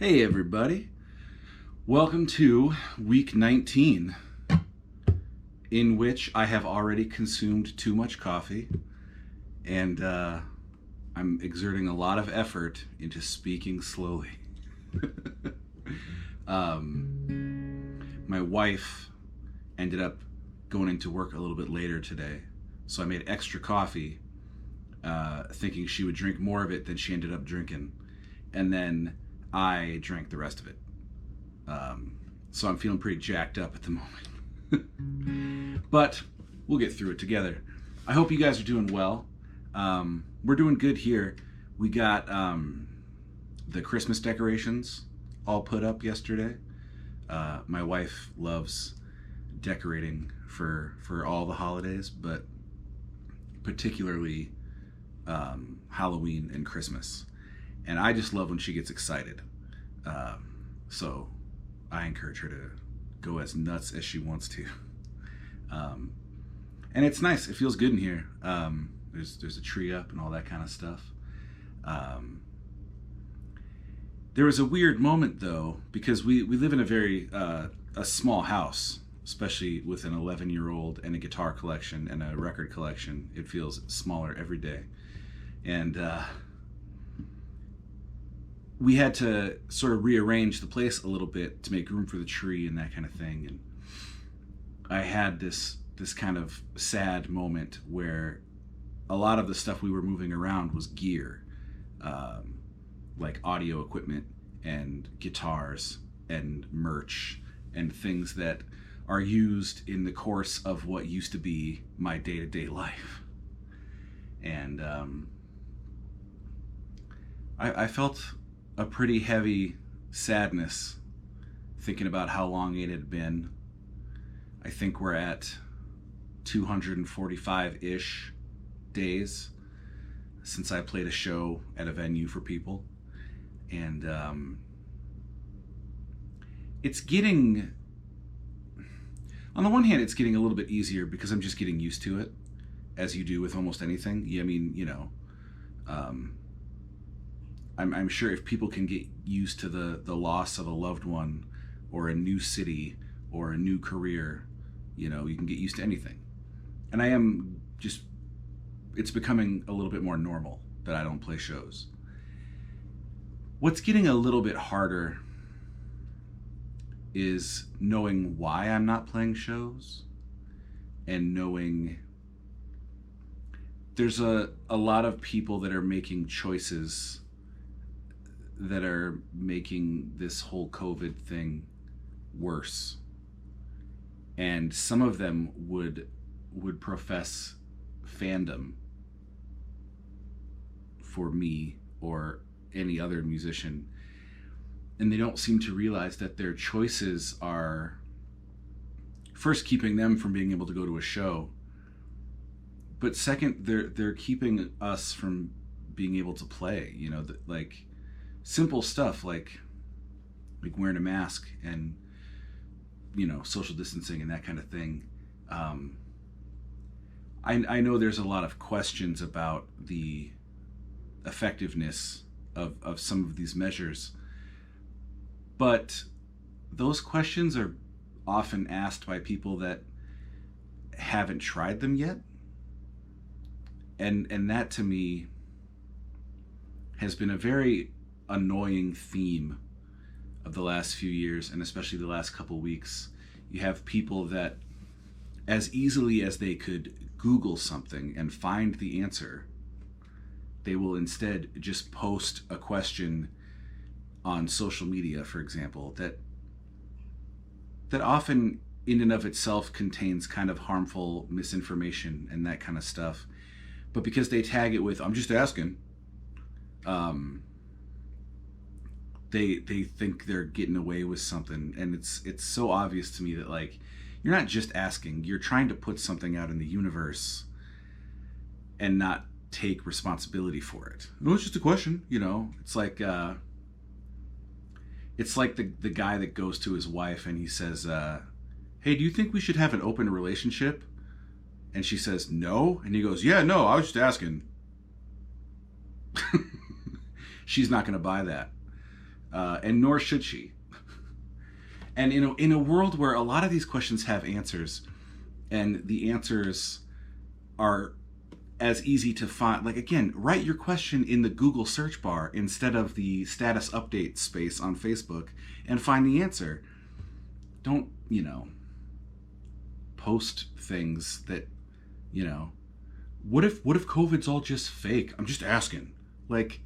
Hey everybody, welcome to week 19, in which I have already consumed too much coffee and I'm exerting a lot of effort into speaking slowly. My wife ended up going into work a little bit later today, so I made extra coffee thinking she would drink more of it than she ended up drinking, and then I drank the rest of it. So I'm feeling pretty jacked up at the moment. But we'll get through it together. I hope you guys are doing well. We're doing good here. We got the Christmas decorations all put up yesterday. My wife loves decorating for all the holidays, but particularly Halloween and Christmas. And I just love when she gets excited. So I encourage her to go as nuts as she wants to. And it's nice. It feels good in here. There's a tree up and all that kind of stuff. There was a weird moment though, because we live in a very a small house, especially with an 11-year-old and a guitar collection and a record collection. It feels smaller every day. And we had to sort of rearrange the place a little bit to make room for the tree and that kind of thing. And I had this kind of sad moment where a lot of the stuff we were moving around was gear, like audio equipment and guitars and merch and things that are used in the course of what used to be my day-to-day life. And I felt a pretty heavy sadness thinking about how long it had been. I think we're at 245-ish days since I played a show at a venue for people. And it's getting, on the one hand, it's getting a little bit easier because I'm just getting used to it, as you do with almost anything. I mean, you know, I'm sure if people can get used to the loss of a loved one or a new city or a new career, you know, you can get used to anything. And I am just, it's becoming a little bit more normal that I don't play shows. What's getting a little bit harder is knowing why I'm not playing shows and knowing there's a lot of people that are making choices that are making this whole COVID thing worse. And some of them would profess fandom for me or any other musician, and they don't seem to realize that their choices are first keeping them from being able to go to a show, but second, they're keeping us from being able to play. You know, like simple stuff like wearing a mask and, you know, social distancing and that kind of thing. I know there's a lot of questions about the effectiveness of some of these measures, but those questions are often asked by people that haven't tried them yet. And that to me has been a very annoying theme of the last few years, and especially the last couple weeks. You have people that, as easily as they could Google something and find the answer, they will instead just post a question on social media, for example, that often in and of itself contains kind of harmful misinformation and that kind of stuff. But because they tag it with, "I'm just asking," they think they're getting away with something. And it's so obvious to me that, like, you're not just asking, you're trying to put something out in the universe and not take responsibility for it. No, it's just a question, you know. It's like the guy that goes to his wife and he says, "Hey, do you think we should have an open relationship?" And she says, "No." And he goes, "Yeah, no, I was just asking." She's not going to buy that. and nor should she. And in a world where a lot of these questions have answers, and the answers are as easy to find, like, again, write your question in the Google search bar instead of the status update space on Facebook and find the answer. Don't, post things that, what if COVID's all just fake? I'm just asking. Like,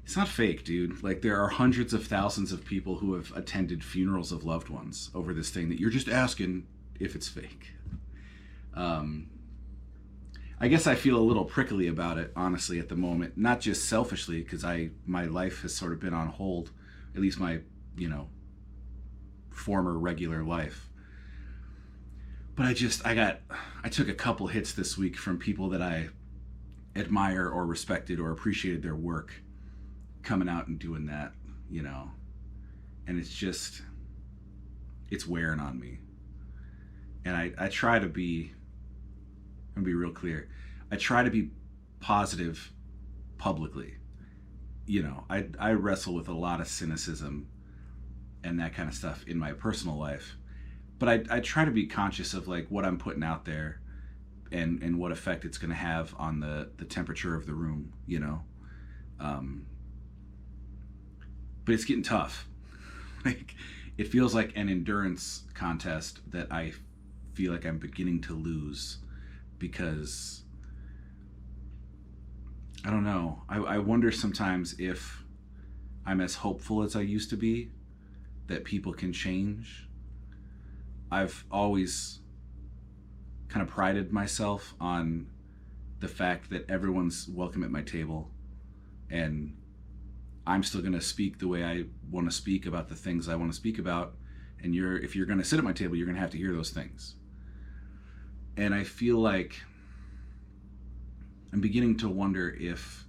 it's not fake, dude. Like, there are hundreds of thousands of people who have attended funerals of loved ones over this thing that you're just asking if it's fake. I guess I feel a little prickly about it, honestly, at the moment. Not just selfishly, because my life has sort of been on hold, at least my, former regular life. But I took a couple hits this week from people that I admire or respected or appreciated their work coming out and doing that, and it's wearing on me. And I try to be, I'm gonna be real clear, I try to be positive publicly. I wrestle with a lot of cynicism and that kind of stuff in my personal life, but I try to be conscious of like what I'm putting out there and what effect it's gonna have on the temperature of the room, but it's getting tough. Like, it feels like an endurance contest that I feel like I'm beginning to lose, because I don't know. I wonder sometimes if I'm as hopeful as I used to be, that people can change. I've always kind of prided myself on the fact that everyone's welcome at my table, and I'm still going to speak the way I want to speak about the things I want to speak about, and if you're going to sit at my table, you're going to have to hear those things. And I feel like I'm beginning to wonder if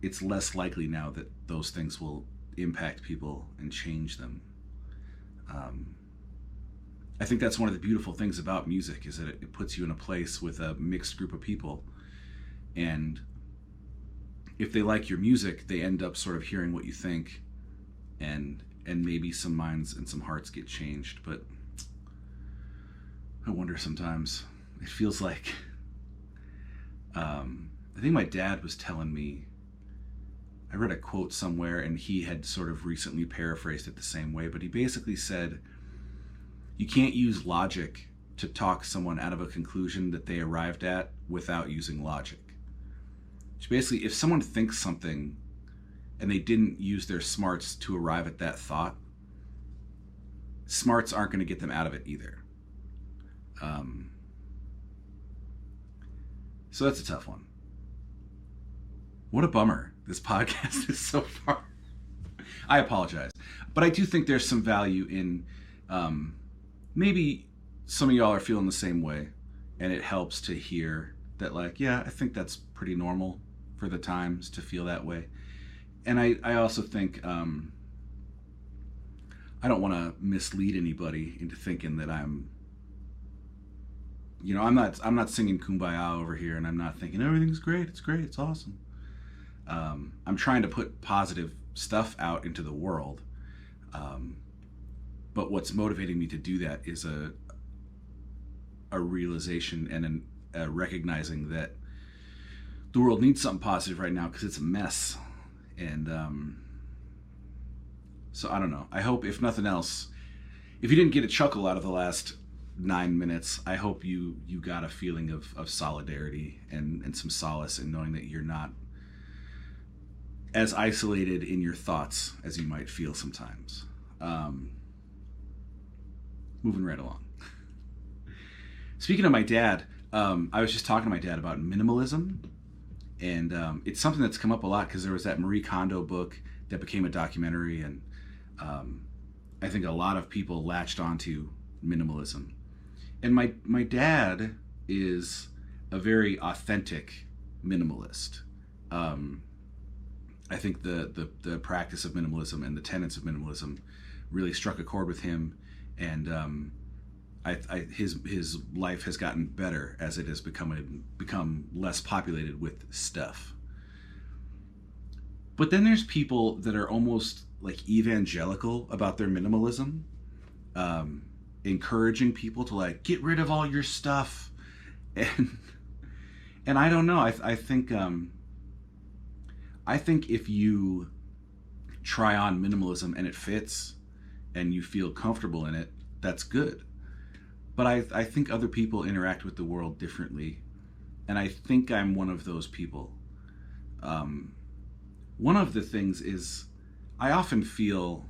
it's less likely now that those things will impact people and change them. I think that's one of the beautiful things about music, is that it puts you in a place with a mixed group of people, and if they like your music, they end up sort of hearing what you think, and maybe some minds and some hearts get changed. But I wonder sometimes, it feels like, I think my dad was telling me, I read a quote somewhere and he had sort of recently paraphrased it the same way, but he basically said, you can't use logic to talk someone out of a conclusion that they arrived at without using logic. Which basically, if someone thinks something and they didn't use their smarts to arrive at that thought, smarts aren't going to get them out of it either. So that's a tough one. What a bummer this podcast is so far. I apologize. But I do think there's some value in, maybe some of y'all are feeling the same way, and it helps to hear that, like, yeah, I think that's pretty normal for the times to feel that way. And I also think, I don't want to mislead anybody into thinking that I'm not singing Kumbaya over here, and I'm not thinking everything's great, it's awesome. I'm trying to put positive stuff out into the world, but what's motivating me to do that is a realization and a recognizing that the world needs something positive right now, because it's a mess. And so I don't know. I hope, if nothing else, if you didn't get a chuckle out of the last 9 minutes, I hope you got a feeling of solidarity and some solace in knowing that you're not as isolated in your thoughts as you might feel sometimes. Moving right along. Speaking of my dad, I was just talking to my dad about minimalism, and it's something that's come up a lot because there was that Marie Kondo book that became a documentary, and I think a lot of people latched onto minimalism. And my dad is a very authentic minimalist. I think the practice of minimalism and the tenets of minimalism really struck a chord with him, and his life has gotten better as it has become less populated with stuff. But then there's people that are almost like evangelical about their minimalism, um, encouraging people to like get rid of all your stuff, and I don't know. I think if you try on minimalism and it fits, and you feel comfortable in it, that's good. But I think other people interact with the world differently, and I think I'm one of those people. Um, One of the things is I often feel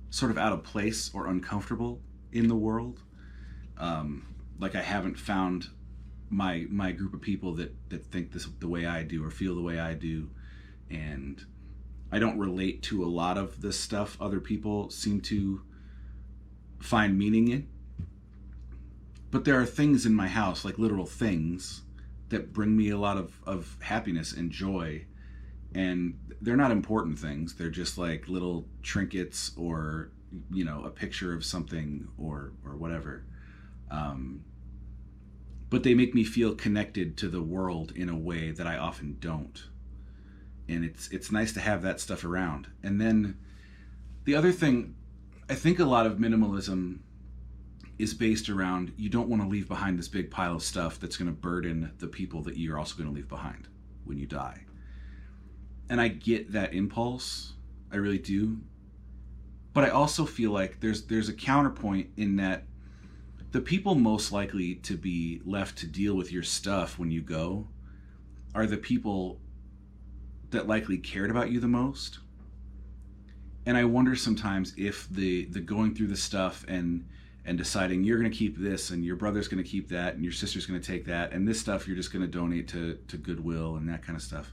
sort of out of place or uncomfortable in the world. Like I haven't found my group of people that think this the way I do or feel the way I do, and I don't relate to a lot of the stuff other people seem to find meaning in. But there are things in my house, like literal things, that bring me a lot of happiness and joy. And they're not important things. They're just like little trinkets or, a picture of something or whatever. Um, but they make me feel connected to the world in a way that I often don't. And it's nice to have that stuff around. And then the other thing, I think a lot of minimalism is based around you don't want to leave behind this big pile of stuff that's going to burden the people that you're also going to leave behind when you die. And I get that impulse, I really do. But I also feel like there's a counterpoint in that the people most likely to be left to deal with your stuff when you go are the people that likely cared about you the most. And I wonder sometimes if the going through the stuff and deciding you're going to keep this and your brother's going to keep that and your sister's going to take that and this stuff you're just going to donate to Goodwill and that kind of stuff.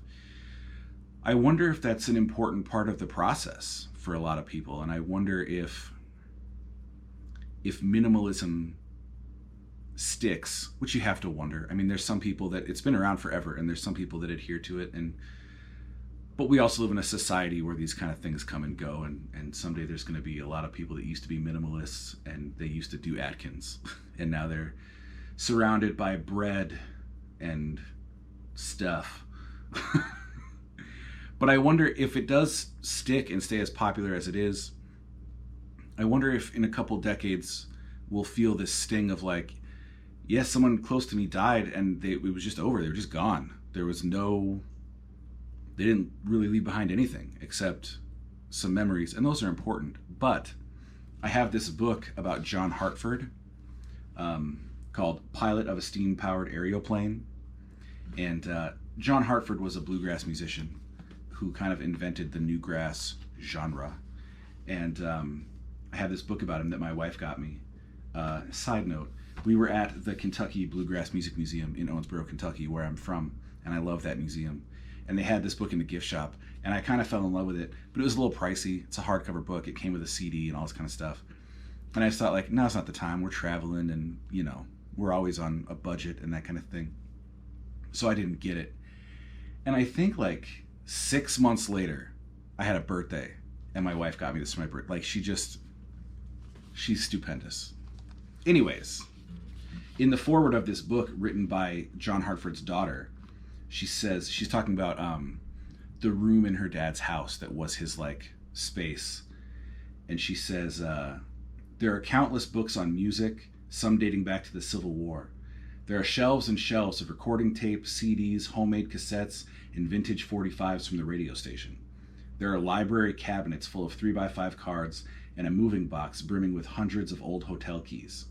I wonder if that's an important part of the process for a lot of people. And I wonder if minimalism sticks, which you have to wonder. I mean, there's some people that it's been around forever and there's some people that adhere to it. But we also live in a society where these kind of things come and go. And someday there's going to be a lot of people that used to be minimalists and they used to do Atkins. And now they're surrounded by bread and stuff. But I wonder if it does stick and stay as popular as it is, I wonder if in a couple decades we'll feel this sting of like, yes, someone close to me died and it was just over. They were just gone. There was they didn't really leave behind anything except some memories. And those are important. But I have this book about John Hartford called Pilot of a Steam-Powered Aeroplane. And John Hartford was a bluegrass musician who kind of invented the newgrass genre. And I have this book about him that my wife got me. Side note, we were at the Kentucky Bluegrass Music Museum in Owensboro, Kentucky, where I'm from, and I love that museum. And they had this book in the gift shop, and I kind of fell in love with it, but it was a little pricey. It's a hardcover book. It came with a CD and all this kind of stuff. And I just thought, like, no, it's not the time. We're traveling, and, we're always on a budget and that kind of thing. So I didn't get it. And I think, 6 months later, I had a birthday, and my wife got me this for my birthday. She's stupendous. Anyways, in the foreword of this book written by John Hartford's daughter, she says, she's talking about the room in her dad's house that was his space. And she says, there are countless books on music, some dating back to the Civil War. There are shelves and shelves of recording tapes, CDs, homemade cassettes, and vintage 45s from the radio station. There are library cabinets full of 3x5 cards and a moving box brimming with hundreds of old hotel keys.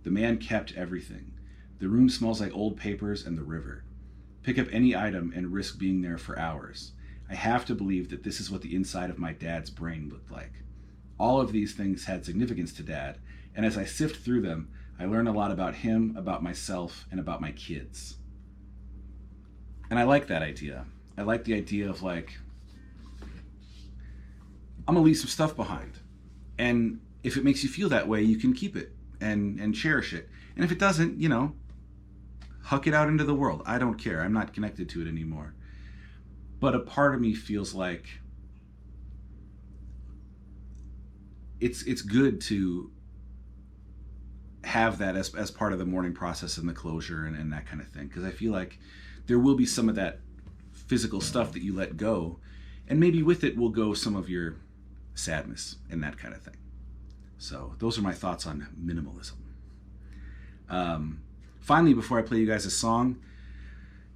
The man kept everything. The room smells like old papers and the river. Pick up any item and risk being there for hours. I have to believe that this is what the inside of my dad's brain looked like. All of these things had significance to Dad, and as I sift through them, I learn a lot about him, about myself, and about my kids. And I like that idea. I like the idea of I'm gonna leave some stuff behind. And if it makes you feel that way, you can keep it and cherish it. And if it doesn't, huck it out into the world. I don't care. I'm not connected to it anymore. But a part of me feels like it's good to have that as part of the mourning process and the closure and that kind of thing. Because I feel like there will be some of that physical stuff that you let go. And maybe with it will go some of your sadness and that kind of thing. So those are my thoughts on minimalism. Finally, before I play you guys a song,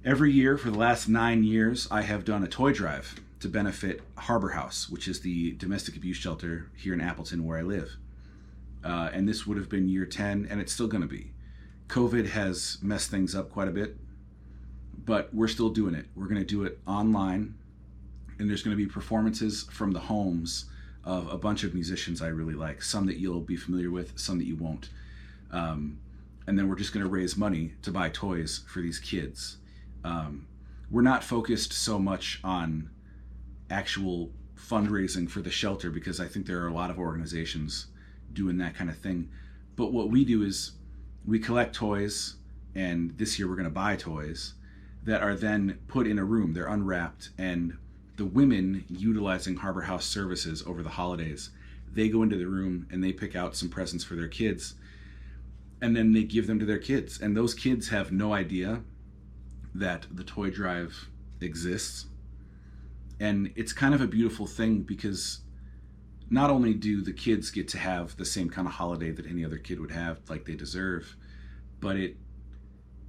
every year for the last 9 years, I have done a toy drive to benefit Harbor House, which is the domestic abuse shelter here in Appleton where I live. And this would have been year 10, and it's still going to be. COVID has messed things up quite a bit, but we're still doing it. We're going to do it online, and there's going to be performances from the homes of a bunch of musicians I really like, some that you'll be familiar with, some that you won't. And then we're just going to raise money to buy toys for these kids. We're not focused so much on actual fundraising for the shelter, because I think there are a lot of organizations doing that kind of thing. But what we do is we collect toys, and this year we're going to buy toys that are then put in a room. They're unwrapped, and the women utilizing Harbor House services over the holidays, they go into the room and they pick out some presents for their kids, and then they give them to their kids. And those kids have no idea that the toy drive exists. And it's kind of a beautiful thing, because not only do the kids get to have the same kind of holiday that any other kid would have, like they deserve, but it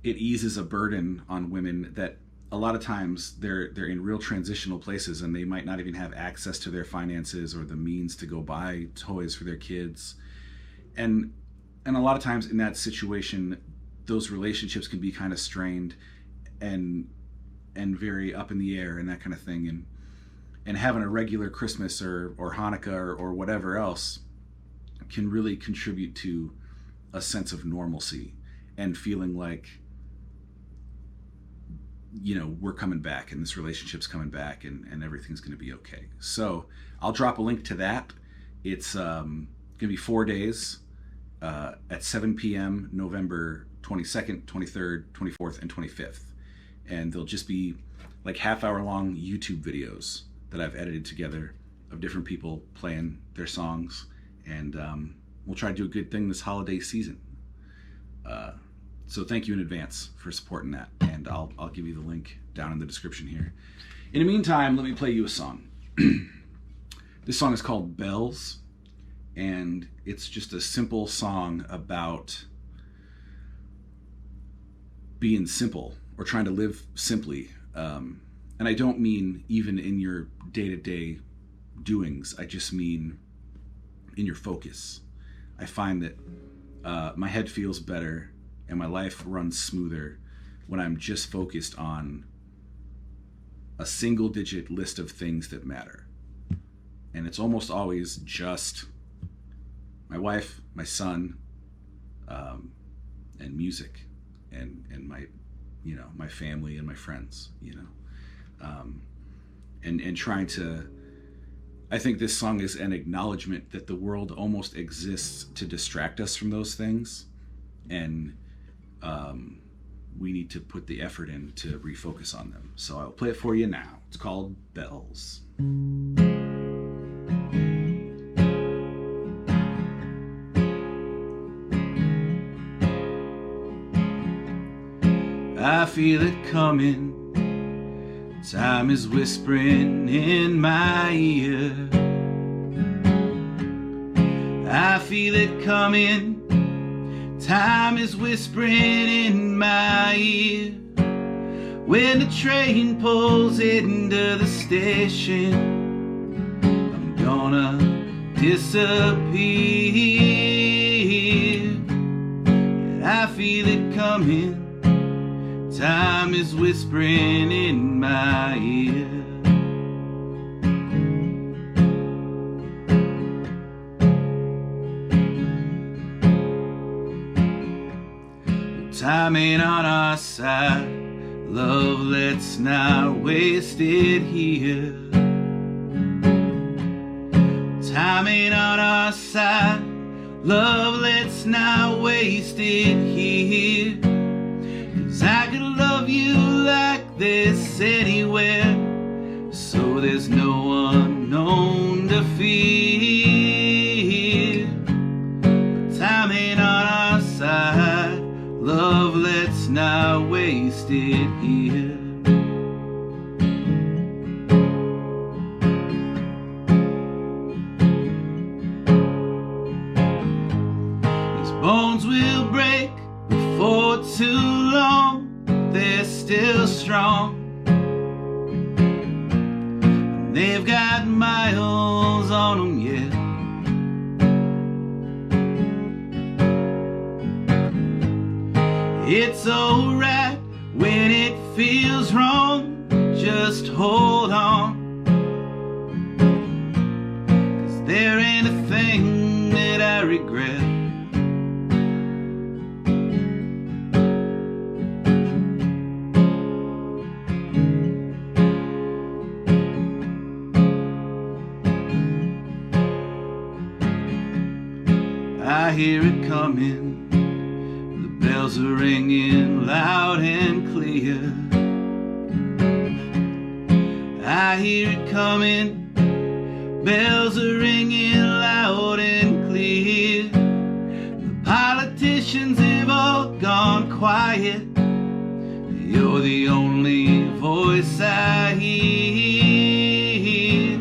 eases a burden on women that a lot of times they're in real transitional places, and they might not even have access to their finances or the means to go buy toys for their kids. And a lot of times in that situation, those relationships can be kind of strained and very up in the air and that kind of thing. And having a regular Christmas or Hanukkah or whatever else can really contribute to a sense of normalcy and feeling like, you know, we're coming back and this relationship's coming back and everything's going to be okay. So I'll drop a link to that. It's going to be 4 days at 7 p.m. November 22nd, 23rd, 24th, and 25th. And they'll just be like half-hour long YouTube videos that I've edited together of different people playing their songs. And we'll try to do a good thing this holiday season. So thank you in advance for supporting that. And I'll give you the link down in the description here. In the meantime, let me play you a song. This song is called Bells. And it's just a simple song about being simple or trying to live simply. And I don't mean even in your day-to-day doings. I just mean in your focus. I find that my head feels better and my life runs smoother when I'm just focused on a single-digit list of things that matter. And it's almost always just my wife, my son, and music, and my, you know, my family and my friends, you know, and trying to. I think this song is an acknowledgement that the world almost exists to distract us from those things, and we need to put the effort in to refocus on them. So I'll play it for you now. It's called Bells. I feel it coming, time is whispering in my ear. I feel it coming, time is whispering in my ear. When the train pulls into the station, I'm gonna disappear. And I feel it coming, time is whispering in my ear. Time ain't on our side, love, let's not waste it here. Time ain't on our side, love, let's not waste it here. 'Cause I could love you like this anywhere, so there's no unknown to fear. Time ain't on our side, love, let's not waste it here. still strong. They've got miles on them yet. It's alright when it feels wrong, just hold on. 'Cause there ain't a thing that I regret. I hear it coming, the bells are ringing loud and clear. I hear it coming, bells are ringing loud and clear. The politicians have all gone quiet, you're the only voice I hear.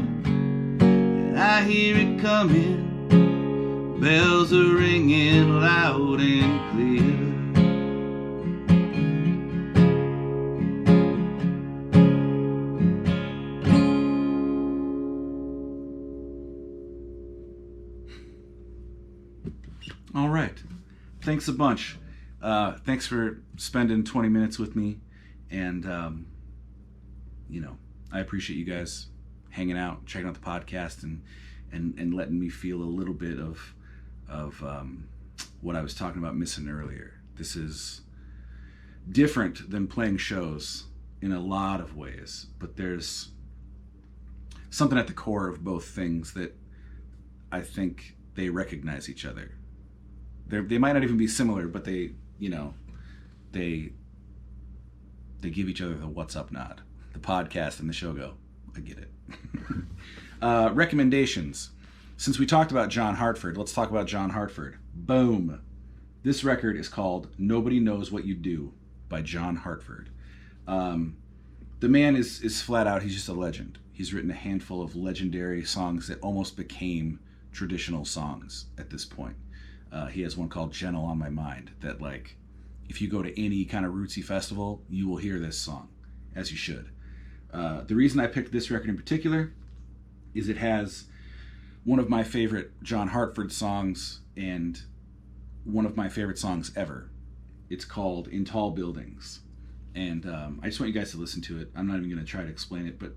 And I hear it coming, bells are ringing loud and clear. All right. Thanks a bunch. Thanks for spending 20 minutes with me. And, I appreciate you guys hanging out, checking out the podcast, and letting me feel a little bit of what I was talking about missing earlier. This is different than playing shows in a lot of ways, but there's something at the core of both things that I think they recognize each other. They might not even be similar, but they give each other the what's up nod. The podcast and the show go, I get it. Recommendations. Since we talked about John Hartford, let's talk about John Hartford. Boom. This record is called Nobody Knows What You Do by John Hartford. The man is flat out, he's just a legend. He's written a handful of legendary songs that almost became traditional songs at this point. He has one called Gentle on My Mind that, like, if you go to any kind of rootsy festival, you will hear this song, as you should. The reason I picked this record in particular is it has one of my favorite John Hartford songs and one of my favorite songs ever. It's called In Tall Buildings. And I just want you guys to listen to it. I'm not even going to try to explain it, but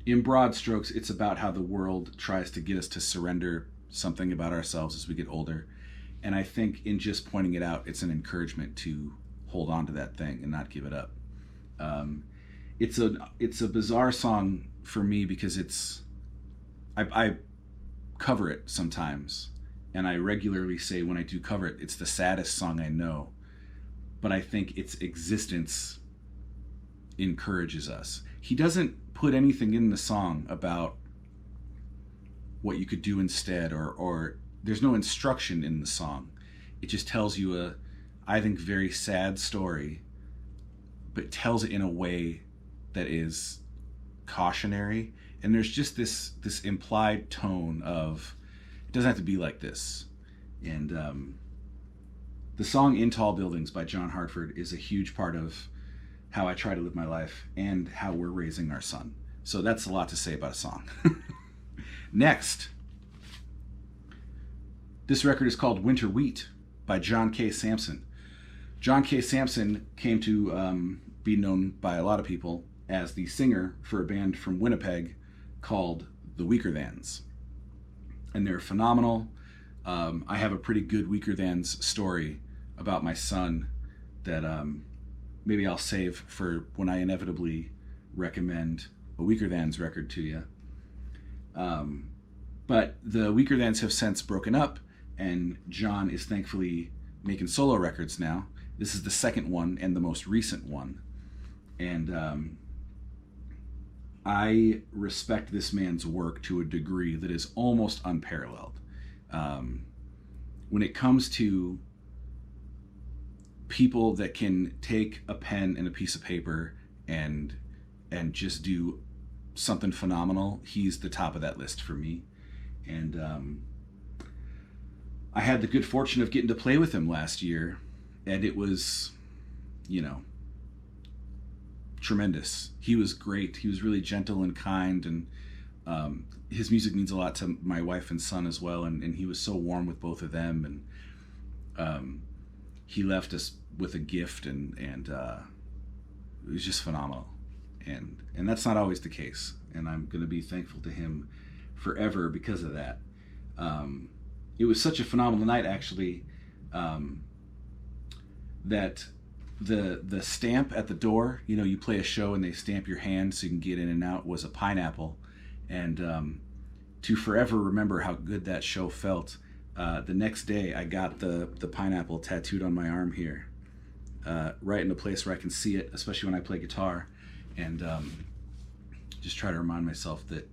in broad strokes, it's about how the world tries to get us to surrender something about ourselves as we get older. And I think in just pointing it out, it's an encouragement to hold on to that thing and not give it up. It's a bizarre song for me because I cover it sometimes, and I regularly say when I do cover it, it's the saddest song I know, but I think its existence encourages us. He doesn't put anything in the song about what you could do instead, or there's no instruction in the song. It just tells you a, I think, very sad story, but tells it in a way that is cautionary. And there's just this implied tone of, it doesn't have to be like this. And the song In Tall Buildings by John Hartford is a huge part of how I try to live my life and how we're raising our son. So that's a lot to say about a song. Next, this record is called Winter Wheat by John K. Samson. John K. Samson came to be known by a lot of people as the singer for a band from Winnipeg called the Weaker Thans. And they're phenomenal. I have a pretty good Weaker Thans story about my son that maybe I'll save for when I inevitably recommend a Weaker Thans record to you. But the Weaker Thans have since broken up, and John is thankfully making solo records now. This is the second one and the most recent one. And I respect this man's work to a degree that is almost unparalleled. When it comes to people that can take a pen and a piece of paper and just do something phenomenal, he's the top of that list for me. And I had the good fortune of getting to play with him last year, and it was, tremendous. He was great. He was really gentle and kind, and his music means a lot to my wife and son as well, and he was so warm with both of them, and he left us with a gift, and it was just phenomenal, and that's not always the case, and I'm going to be thankful to him forever because of that. It was such a phenomenal night, actually, that the stamp at the door, you play a show and they stamp your hand so you can get in and out, was a pineapple. And to forever remember how good that show felt, the next day I got the pineapple tattooed on my arm here, right in the place where I can see it, especially when I play guitar, and just try to remind myself that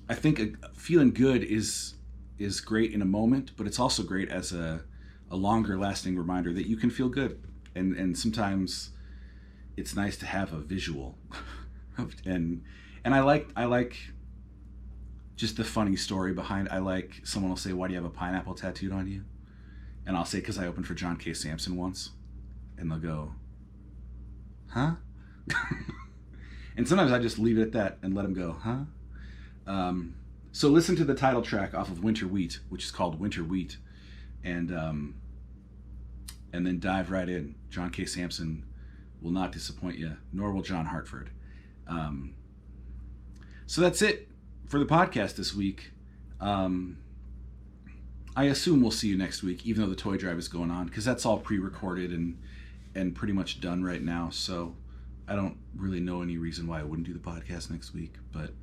I think feeling good is great in a moment, but it's also great as a longer lasting reminder that you can feel good, and sometimes it's nice to have a visual. and I like just the funny story behind. I like someone will say, "Why do you have a pineapple tattooed on you?" And I'll say, "Because I opened for John K. Sampson once," and they'll go, "Huh?" And sometimes I just leave it at that and let them go, "Huh?" So listen to the title track off of Winter Wheat, which is called Winter Wheat, and then dive right in. John K. Sampson will not disappoint you, nor will John Hartford. So that's it for the podcast this week. I assume we'll see you next week, even though the toy drive is going on, because that's all pre-recorded and pretty much done right now. So I don't really know any reason why I wouldn't do the podcast next week, but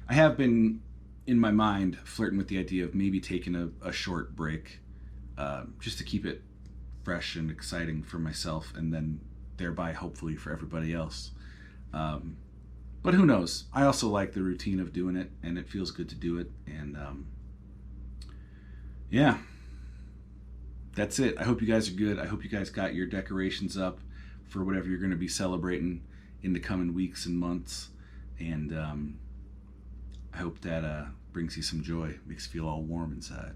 I have been, in my mind, flirting with the idea of maybe taking a short break, just to keep it fresh and exciting for myself, and then thereby hopefully for everybody else. But who knows? I also like the routine of doing it, and it feels good to do it. And yeah, that's it. I hope you guys are good. I hope you guys got your decorations up for whatever you're going to be celebrating in the coming weeks and months. And I hope that brings you some joy, makes you feel all warm inside.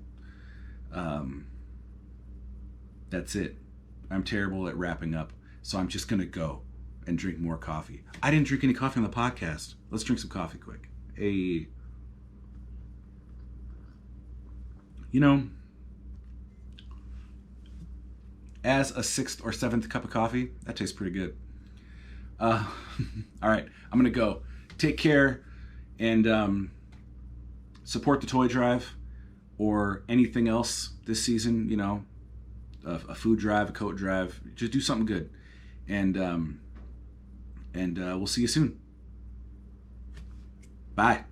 That's it. I'm terrible at wrapping up, so I'm just going to go and drink more coffee. I didn't drink any coffee on the podcast. Let's drink some coffee quick. As a 6th or 7th cup of coffee, that tastes pretty good. All right, I'm going to go. Take care, and support the toy drive or anything else this season, a food drive, a coat drive. Just do something good. And we'll see you soon. Bye.